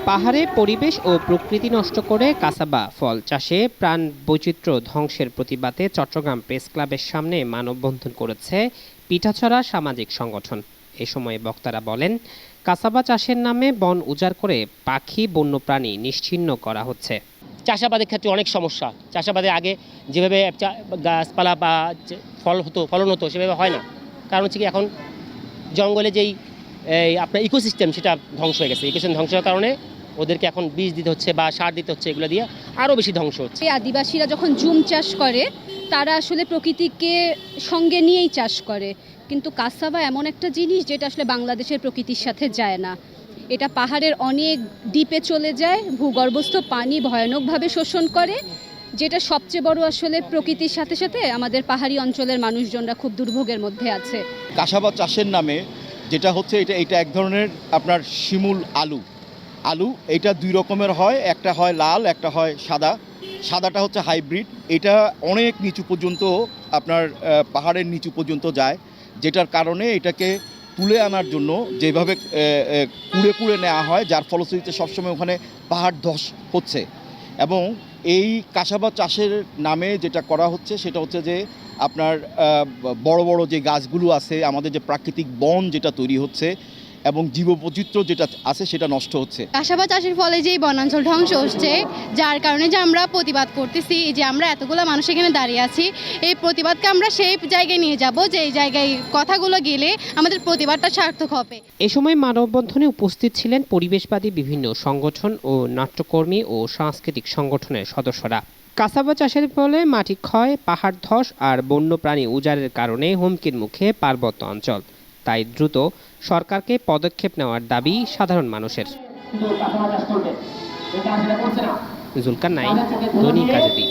পাহাড়ে পরিবেশ ও প্রকৃতি নষ্ট করে কাসাবা ফল চাষে প্রাণ বৈচিত্র্য ধ্বংসের প্রতিবাদে চট্টগ্রাম প্রেস ক্লাবের সামনে মানববন্ধন করেছে পিঠাছড়া সামাজিক সংগঠন। এ সময় বক্তারা বলেন, কাসাবা চাষের নামে বন উজাড় করে পাখি বন্যপ্রাণী নিশ্চিহ্ন করা হচ্ছে। চাষাবাদের ক্ষেত্রে অনেক সমস্যা। চাষাবাদে আগে যেভাবে গাছপালা বা ফলন হতো সেভাবে হয় না। কারণ হচ্ছে কি, এখন জঙ্গলে যেই আপনার ইকোসিস্টেম সেটা ধ্বংস হয়ে গেছে। ইকোসিস্টেম ধ্বংস হওয়ার কারণে ওদেরকে এখন বীজ দিতে হচ্ছে বা সার দিতে হচ্ছে, এগুলো দিয়ে আরও বেশি ধ্বংস হচ্ছে। আদিবাসীরা যখন জুম চাষ করে তারা আসলে প্রকৃতিকে সঙ্গে নিয়েই চাষ করে, কিন্তু কাসাবা এমন একটা জিনিস যেটা আসলে বাংলাদেশের প্রকৃতির সাথে যায় না। এটা পাহাড়ের অনেক ডিপে চলে যায়, ভূগর্ভস্থ পানি ভয়ানকভাবে শোষণ করে, যেটা সবচেয়ে বড় আসলে প্রকৃতির সাথে সাথে আমাদের পাহাড়ি অঞ্চলের মানুষজনরা খুব দুর্ভোগের মধ্যে আছে। কাসাবা চাষের নামে যেটা হচ্ছে, এটা এক ধরনের আপনার শিমুল আলু এটা দুই রকমের হয়, একটা হয় লাল, একটা হয় সাদা। সাদাটা হচ্ছে হাইব্রিড, এটা অনেক নিচু পর্যন্ত আপনার পাহাড়ের নিচু পর্যন্ত যায়, যেটার কারণে এটাকে তুলে আনার জন্য যেভাবে কুড়ে নেওয়া হয়, যার ফলশ্রুতিতে সবসময় ওখানে পাহাড় ধস হচ্ছে। এবং এই কাসাবা চাষের নামে যেটা করা হচ্ছে সেটা হচ্ছে যে আপনার বড় বড় যে গাছগুলো আছে, আমাদের যে প্রাকৃতিক বন যেটা তৈরি হচ্ছে এবং জীববৈচিত্র্য যেটা আছে সেটা নষ্ট হচ্ছে। কাসাবা চাষের ফলে যেই বনাঞ্চল ধ্বংস হচ্ছে, যার কারণে যে আমরা প্রতিবাদ করতেছি, যে আমরা এতগুলো মানুষ এখানে দাঁড়িয়ে আছি, এই প্রতিবাদকে আমরা সেই জায়গায় নিয়ে যাব যে এই জায়গায় কথাগুলো গেলে আমাদের প্রতিবাদটা সার্থক হবে। এ সময় মানববন্ধনে উপস্থিত ছিলেন পরিবেশবাদী বিভিন্ন সংগঠন ও নাট্যকর্মী ও সাংস্কৃতিক সংগঠনের সদস্যরা। কাসাবা চাষের ফলে মাটি ক্ষয়, পাহাড় ধস আর বন্যপ্রাণী উজাড়ের কারণে হুমকির মুখে পার্বত্য অঞ্চল। তাই দ্রুত সরকারকে পদক্ষেপ নেওয়ার দাবি সাধারণ মানুষের। জুলকার নাইন, দৈনিক আজাদী।